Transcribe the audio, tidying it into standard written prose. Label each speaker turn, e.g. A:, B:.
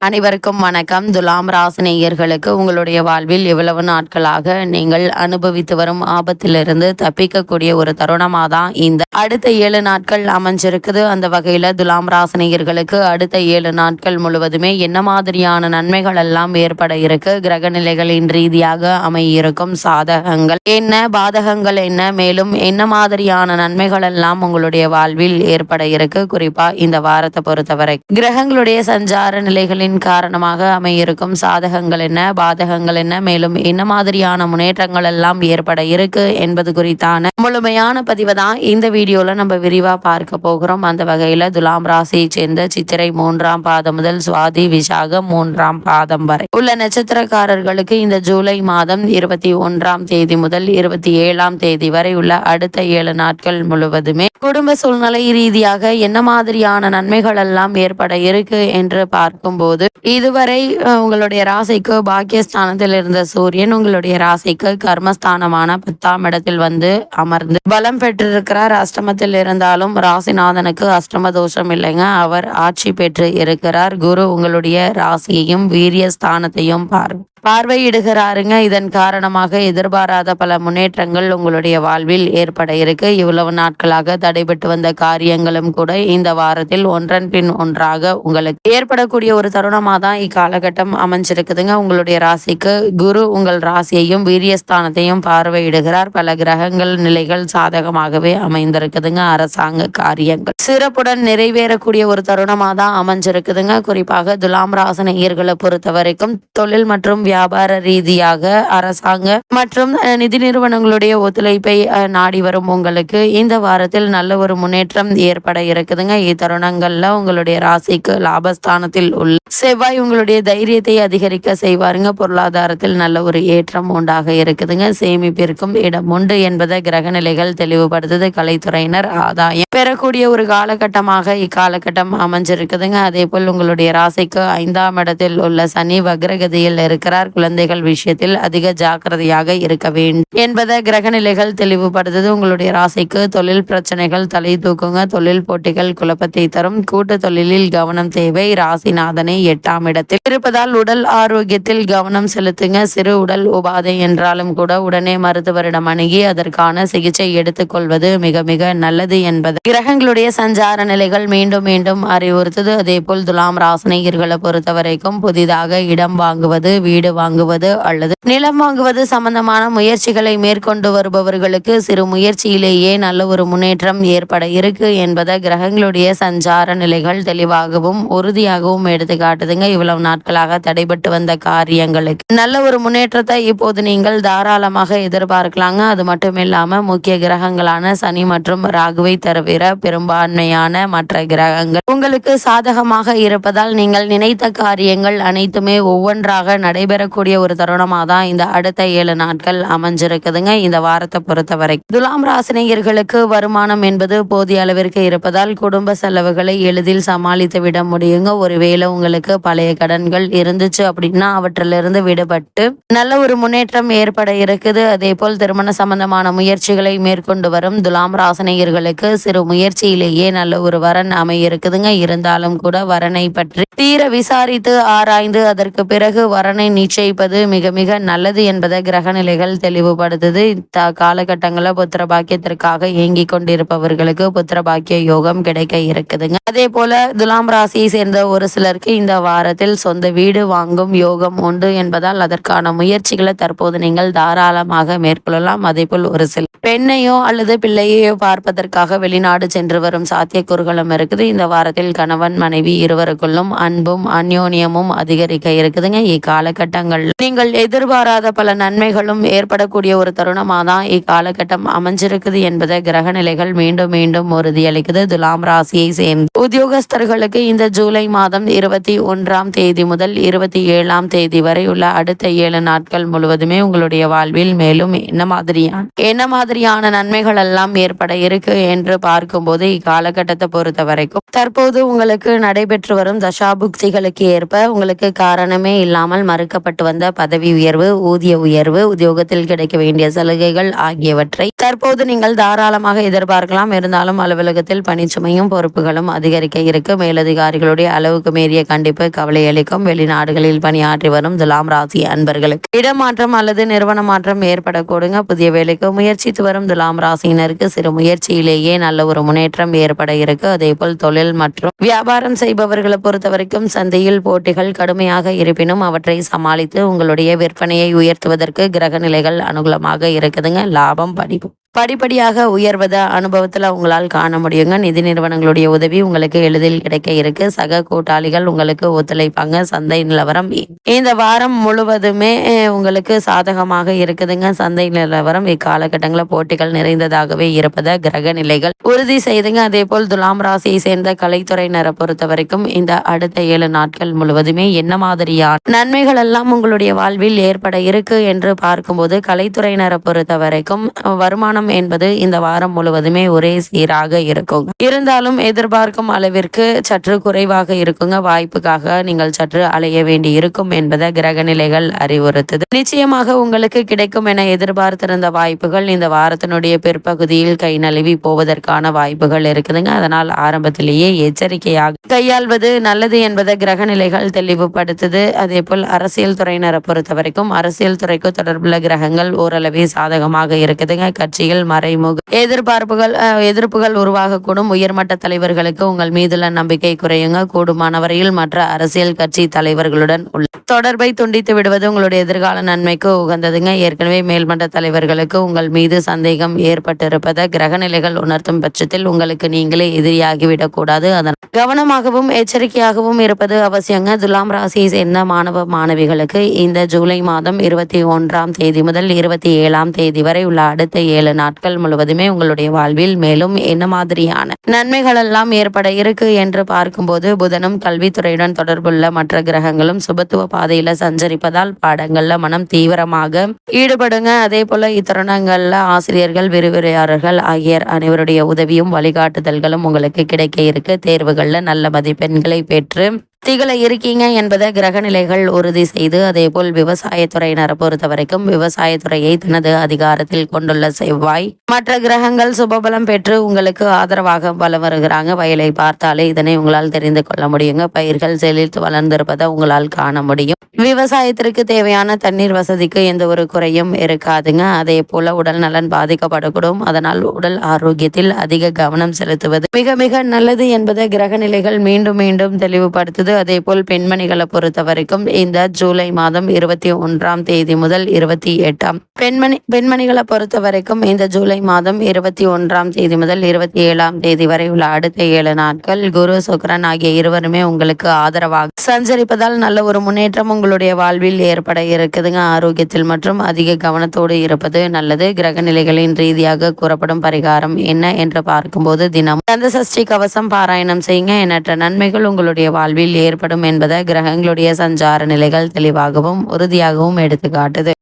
A: அனைவருக்கும் வணக்கம். துலாம் ராசினியர்களுக்கு உங்களுடைய வாழ்வில் எவ்வளவு நாட்களாக நீங்கள் அனுபவித்து வரும் ஆபத்திலிருந்து தப்பிக்கக்கூடிய ஒரு தருணமாக தான் இந்த அடுத்த 7 நாட்கள் அமைஞ்சிருக்குது. அந்த வகையில் துலாம் ராசினியர்களுக்கு அடுத்த 7 நாட்கள் முழுவதுமே என்ன மாதிரியான நன்மைகள் எல்லாம் ஏற்பட இருக்கு, கிரக நிலைகளின் ரீதியாக அமையிருக்கும் சாதகங்கள் என்ன, பாதகங்கள் என்ன, மேலும் என்ன மாதிரியான நன்மைகள் எல்லாம் உங்களுடைய வாழ்வில் ஏற்பட இருக்கு. குறிப்பா இந்த வாரத்தை பொறுத்தவரை கிரகங்களுடைய சஞ்சார நிலைகளின் காரணமாக அமையிருக்கும் சாதகங்கள் என்ன, பாதகங்கள் என்ன, மேலும் என்ன மாதிரியான முன்னேற்றங்கள் எல்லாம் ஏற்பட இருக்கு என்பது குறித்தான முழுமையான பதிவை தான் இந்த வீடியோல நம்ம விரிவா பார்க்க போகிறோம். அந்த வகையில துலாம் ராசியை சேர்ந்த சித்திரை 3ஆம் பாதம் முதல் சுவாதி விசாகம் 3ஆம் பாதம் வரை உள்ள நட்சத்திரக்காரர்களுக்கு இந்த ஜூலை மாதம் 21ஆம் தேதி முதல் 27ஆம் தேதி வரை உள்ள அடுத்த 7 நாட்கள் முழுவதுமே குடும்ப சூழ்நிலை ரீதியாக என்ன மாதிரியான நன்மைகள் எல்லாம் ஏற்பட இருக்கு என்று பார்க்கும்போது, இதுவரை உங்களுடைய ராசிக்கு பாக்கியஸ்தானத்தில் இருந்த சூரியன் உங்களுடைய ராசிக்கு கர்மஸ்தானமான 10ஆம் இடத்தில் வந்து அமர்ந்து பலம் பெற்றிருக்கிறார். அஷ்டமத்தில் இருந்தாலும் ராசிநாதனுக்கு அஷ்டம தோஷம் இல்லைங்க, அவர் ஆட்சி பெற்று இருக்கிறார். குரு உங்களுடைய ராசியையும் வீரிய ஸ்தானத்தையும் பார்வையிடுகிறாருங்க. இதன் காரணமாக எதிர்பாராத பல முன்னேற்றங்கள் உங்களுடைய வாழ்வில் ஏற்பட இருக்கு. இவ்வளவு நாட்களாக தடைபட்டு வந்த காரியங்களும் கூட இந்த வாரத்தில் ஒன்றன் பின் ஒன்றாக உங்களுக்கு ஏற்படக்கூடிய ஒரு தருணமாக தான் இக்காலகட்டம் அமைஞ்சிருக்குதுங்க. உங்களுடைய ராசிக்கு குரு உங்கள் ராசியையும் வீரியஸ்தானத்தையும் பார்வையிடுகிறார். பல கிரகங்கள் நிலைகள் சாதகமாகவே அமைந்திருக்குதுங்க. அரசாங்க காரியங்கள் சிறப்புடன் நிறைவேறக்கூடிய ஒரு தருணமாக தான் அமைஞ்சிருக்குதுங்க. குறிப்பாக துலாம் ராசி நேயர்களை பொறுத்த வரைக்கும் தொழில் மற்றும் வியாபார ரீதியாக அரசாங்க மற்றும் நிதி நிறுவனங்களுடைய ஒத்துழைப்பை நாடி வரும் உங்களுக்கு இந்த வாரத்தில் நல்ல ஒரு முன்னேற்றம் ஏற்பட இருக்குதுங்க. இத்தருணங்கள்ல உங்களுடைய ராசிக்கு லாபஸ்தானத்தில் உள்ள செவ்வாய் உங்களுடைய தைரியத்தை அதிகரிக்க செய்வாருங்க. பொருளாதாரத்தில் நல்ல ஒரு ஏற்றம் உண்டாக இருக்குதுங்க. சேமிப்பிற்கும் இடம் உண்டு என்பதை கிரக நிலைகள் தெளிவுபடுத்துது. கலைத்துறையினர் ஆதாயம் பெறக்கூடிய ஒரு காலகட்டமாக இக்காலகட்டம் அமைஞ்சிருக்குதுங்க. அதே போல் உங்களுடைய ராசிக்கு 5ஆம் இடத்தில் உள்ள சனி வக்ரகதியில் இருக்கிறார். குழந்தைகள் விஷயத்தில் அதிக ஜாக்கிரதையாக இருக்க வேண்டும் என்பதை கிரக நிலைகள் தெளிவுபடுத்துது. உங்களுடைய ராசிக்கு தொழில் பிரச்சனைகள் தலை தூக்குங்க. தொழில் போட்டிகள் குழப்பத்தை தரும். கூட்டு தொழிலில் கவனம் தேவை. ராசிநாதனை 8ஆம் இடத்தில் இருப்பதால் உடல் ஆரோக்கியத்தில் கவனம் செலுத்துங்க. சிறு உடல் உபாதை என்றாலும் கூட உடனே மருத்துவரிடம் அணுகி அதற்கான சிகிச்சை எடுத்துக்கொள்வது மிக மிக நல்லது என்பது கிரகங்களுடைய சஞ்சார நிலைகள் மீண்டும் மீண்டும் அறிவுறுத்துது. அதே போல் துலாம் ராசினியர்களை பொறுத்த வரைக்கும் புதிதாக இடம் வாங்குவது, வீடு வாங்குவது அல்லது நிலம் வாங்குவது சம்பந்தமான முயற்சிகளை மேற்கொண்டு வருபவர்களுக்கு சிறு முயற்சியிலேயே நல்ல ஒரு முன்னேற்றம் ஏற்பட இருக்கு என்பதை கிரகங்களுடைய சஞ்சார நிலைகள் தெளிவாகவும் உறுதியாகவும் எடுத்து காட்டுதுங்க. இவ்வளவு நாட்களாக தடைபட்டு வந்த காரியங்களுக்கு நல்ல ஒரு முன்னேற்றத்தை இப்போது நீங்கள் தாராளமாக எதிர்பார்க்கலாங்க. அது மட்டும் இல்லாம முக்கிய கிரகங்களான சனி மற்றும் ராகுவை தவிர பெரும்பான்மையான மற்ற கிரகங்கள் உங்களுக்கு சாதகமாக இருப்பதால் நீங்கள் நினைத்த காரியங்கள் அனைத்துமே ஒவ்வொன்றாக நடைபெறக்கூடிய ஒரு தருணமாக தான் இந்த அடுத்த 7 நாட்கள் அமைஞ்சிருக்குதுங்க. இந்த வாரத்தை பொறுத்தவரை துலாம் ராசினியர்களுக்கு வருமானம் என்பது போதிய அளவிற்கு இருப்பதால் குடும்ப செலவுகளை எளிதில் சமாளித்து விட முடியுங்க. ஒருவேளை உங்களுக்கு பழைய கடன்கள் இருந்துச்சு அப்படின்னா அவற்றிலிருந்து விடுபட்டு நல்ல ஒரு முன்னேற்றம் ஏற்பட இருக்குது. அதே போல் திருமண சம்பந்தமான முயற்சிகளை மேற்கொண்டு வரும் துலாம் ராசினியர்களுக்கு சிறு முயற்சியிலேயே நல்ல ஒரு வரன் அமையிருக்குதுங்க. இருந்தாலும் கூட வரனை பற்றி தீர விசாரித்து ஆராய்ந்து அதற்கு பிறகு வரனை நிச்சயிப்பது மிக மிக நல்லது என்பதை கிரக நிலைகள் தெளிவுபடுத்துது. காலகட்டங்களில் புத்திர பாக்கியத்திற்காக இயங்கி கொண்டிருப்பவர்களுக்கு புத்திர பாக்கிய யோகம் கிடைக்க இருக்குதுங்க. அதே போல துலாம் ராசியை சேர்ந்த ஒரு சிலருக்கு இந்த வாரத்தில் சொந்த வீடு வாங்கும் யோகம் உண்டு என்பதால் அதற்கான முயற்சிகளை தற்போது நீங்கள் தாராளமாக மேற்கொள்ளலாம். அதே போல் ஒரு சில பெண்ணையோ அல்லது பிள்ளையோ பார்ப்பதற்காக வெளிநாடு சென்று வரும் சாத்தியக்கூறுகளும் இருக்குது. இந்த வாரத்தில் கணவன் மனைவி இருவருக்குள்ளும் அன்பும் அந்யோன்யமும் அதிகரிக்க இருக்குதுங்க. இக்காலகட்டங்கள் நீங்கள் எதிர்பாராத பல நன்மைகளும் ஏற்படக்கூடிய ஒரு தருணமாக தான் இக்காலகட்டம் அமைஞ்சிருக்குது என்பதை கிரக நிலைகள் மீண்டும் மீண்டும் உறுதியளிக்குது. துலாம் ராசியை சேர்ந்த உத்தியோகஸ்தர்களுக்கு இந்த ஜூலை மாதம் 21ஆம் தேதி முதல் 27ஆம் தேதி வரை உள்ள அடுத்த 7 நாட்கள் முழுவதுமே உங்களுடைய வாழ்வில் மேலும் என்ன மாதிரியான நன்மைகள் எல்லாம் ஏற்பட இருக்கு என்று பார்க்கும்போது இக்காலகட்டத்தை பொறுத்த வரைக்கும் தற்போது உங்களுக்கு நடைபெற்று வரும் தசாபுக்திகளுக்கு ஏற்ப உங்களுக்கு காரணமே இல்லாமல் மறுக்கப்பட்ட எதிர்பார்க்கப்பட்டு வந்த பதவி உயர்வு, ஊதிய உயர்வு, உத்தியோகத்தில் கிடைக்க வேண்டிய சலுகைகள் ஆகியவற்றை தற்போது நீங்கள் தாராளமாக எதிர்பார்க்கலாம். இருந்தாலும் அலுவலகத்தில் பணிச்சுமையும் பொறுப்புகளும் அதிகரிக்க இருக்கு. மேலதிகாரிகளுடைய அளவுக்கு மீறிய கண்டிப்பு கவலை அளிக்கும். வெளிநாடுகளில் பணியாற்றி வரும் துலாம் ராசி அன்பர்களுக்கு இடமாற்றம் அல்லது நிறுவன மாற்றம் ஏற்படக்கூடுங்க. புதிய வேலைக்கு முயற்சித்து வரும் துலாம் ராசியினருக்கு சிறு முயற்சியிலேயே நல்ல ஒரு முன்னேற்றம் ஏற்பட இருக்கு. அதேபோல் தொழில் மற்றும் வியாபாரம் செய்பவர்களை பொறுத்த வரைக்கும் சந்தையில் போட்டிகள் கடுமையாக இருப்பினும் அவற்றை சமாளித்து உங்களுடைய விற்பனையை உயர்த்துவதற்கு கிரக நிலைகள் அனுகூலமாக இருக்குதுங்க. லாபம் படிப்படியாக உயர்வத அனுபவத்தில் உங்களால் காண முடியுங்க. நிதி நிறுவனங்களுடைய உதவி உங்களுக்கு எளிதில் கிடைக்க இருக்கு. சக கூட்டாளிகள் உங்களுக்கு ஒத்துழைப்பாங்க. சந்தை நிலவரம் இந்த வாரம் முழுவதுமே உங்களுக்கு சாதகமாக இருக்குதுங்க. சந்தை நிலவரம் இக்காலகட்டங்களில் போட்டிகள் நிறைந்ததாகவே இருப்பதை கிரக நிலைகள் உறுதி செய்துங்க. அதே போல் துலாம் ராசியை சேர்ந்த கலைத்துறையினரை பொறுத்த வரைக்கும் இந்த அடுத்த 7 நாட்கள் முழுவதுமே என்ன மாதிரியான நன்மைகள் எல்லாம் உங்களுடைய வாழ்வில் ஏற்பட இருக்கு என்று பார்க்கும்போது கலைத்துறையினரை பொறுத்த வரைக்கும் வருமானம் என்பது இந்த வாரம் முழுவதுமே ஒரே சீராக இருக்கும். இருந்தாலும் எதிர்பார்க்கும் அளவிற்கு சற்று குறைவாக இருக்குங்க. வாய்ப்புக்காக நீங்கள் சற்று அலைய வேண்டி இருக்கும் என்பதை கிரக நிலைகள் அறிவுறுத்துது. நிச்சயமாக உங்களுக்கு கிடைக்கும் என எதிர்பார்த்திருந்த வாய்ப்புகள் இந்த வாரத்தினுடைய பிற்பகுதியில் கை நழுவி போவதற்கான வாய்ப்புகள் இருக்குதுங்க. அதனால் ஆரம்பத்திலேயே எச்சரிக்கையாக கையாள்வது நல்லது என்பதை கிரக நிலைகள் தெளிவுபடுத்துது. அதே போல் அரசியல் துறையினரை பொறுத்த வரைக்கும் அரசியல் துறைக்கு தொடர்புள்ள கிரகங்கள் ஓரளவே சாதகமாக இருக்குதுங்க. கட்சிகள் மறைமுக எதிர்ப்புகள் உருவாகக்கூடும். உயர்மட்ட தலைவர்களுக்கு உங்கள் மீதுள்ள நம்பிக்கை குறையுங்க. கூடுமான வரையில் மற்ற அரசியல் கட்சி தலைவர்களுடன் உள்ள தொடர்பை துண்டித்து விடுவது உங்களுடைய எதிர்கால நன்மைக்கு உகந்ததுங்க. ஏற்கனவே மேல்மட்ட தலைவர்களுக்கு உங்கள் மீது சந்தேகம் ஏற்பட்டிருப்பதை கிரக நிலைகள் உணர்த்தும் பட்சத்தில் உங்களுக்கு நீங்களே எதிரியாகிவிடக்கூடாது. அதனால் கவனமாகவும் எச்சரிக்கையாகவும் இருப்பது அவசியங்க. துலாம் ராசியை சேர்ந்த மாணவ மாணவிகளுக்கு இந்த ஜூலை மாதம் 21ஆம் தேதி முதல் 27ஆம் தேதி வரை உள்ள அடுத்த 7 நாட்கள் முழுவதுமே உங்களுடைய வாழ்வில் மேலும் என்ன மாதிரியான நன்மைகள் எல்லாம் ஏற்பட இருக்கு என்று பார்க்கும்போது புதனும் கல்வித்துறையுடன் தொடர்புள்ள மற்ற கிரகங்களும் சுபத்துவ பாதையில சஞ்சரிப்பதால் பாடங்கள்ல மனம் தீவிரமாக ஈடுபடுங்க. அதே போல இத்தருணங்கள்ல ஆசிரியர்கள், விரிவுரையாளர்கள் ஆகிய அனைவருடைய உதவியும் வழிகாட்டுதல்களும் உங்களுக்கு கிடைக்க இருக்கு. தேர்வுகள்ல நல்ல மதிப்பெண்களை பெற்று திகழ இருக்கீங்க என்பதை கிரக நிலைகள் உறுதி செய்து, அதே போல் விவசாயத்துறையினரை பொறுத்த வரைக்கும் விவசாயத்துறையை தனது அதிகாரத்தில் கொண்டுள்ள செவ்வாய் மற்ற கிரகங்கள் சுபபலம் பெற்று உங்களுக்கு ஆதரவாக பலம் வருகிறாங்க. வயலை பார்த்தாலே இதனை உங்களால் தெரிந்து கொள்ள முடியுங்க. பயிர்கள் செழித்து வளர்ந்திருப்பதை உங்களால் காண முடியும். விவசாயத்திற்கு தேவையான தண்ணீர் வசதிக்கு எந்த ஒரு குறையும் இருக்காதுங்க. அதே போல உடல் நலன் பாதிக்கப்படக்கூடும். அதனால் உடல் ஆரோக்கியத்தில் அதிக கவனம் செலுத்துவது மிக மிக நல்லது என்பதை கிரக நிலைகள் மீண்டும் மீண்டும் தெளிவுபடுத்துது. அதே போல் பெண்மணிகளை பொறுத்த வரைக்கும் இந்த ஜூலை மாதம் 21ஆம் தேதி முதல் 28ஆம் பெண்மணிகளை பொறுத்த வரைக்கும் இந்த ஜூலை மாதம் 21ஆம் தேதி முதல் 27ஆம் தேதி வரை உள்ள அடுத்த 7 நாட்கள் குரு சுக்கிரன் ஆகிய இருவருமே உங்களுக்கு ஆதரவாக சஞ்சரிப்பதால் நல்ல ஒரு முன்னேற்றம் உங்களுடைய வாழ்வில் ஏற்பட இருக்குதுங்க. ஆரோக்கியத்தில் மற்றும் அதிக கவனத்தோடு இருப்பது நல்லது. கிரக நிலைகளின் ரீதியாக கூறப்படும் பரிகாரம் என்ன என்று பார்க்கும்போது தினம் கந்த சஷ்டி கவசம் பாராயணம் செய்யுங்க. எண்ணற்ற நன்மைகள் உங்களுடைய வாழ்வில் ஏற்படும் என்பதை கிரகங்களுடைய சஞ்சார நிலைகள் தெளிவாகவும் உறுதியாகவும் எடுத்துக்காட்டுது.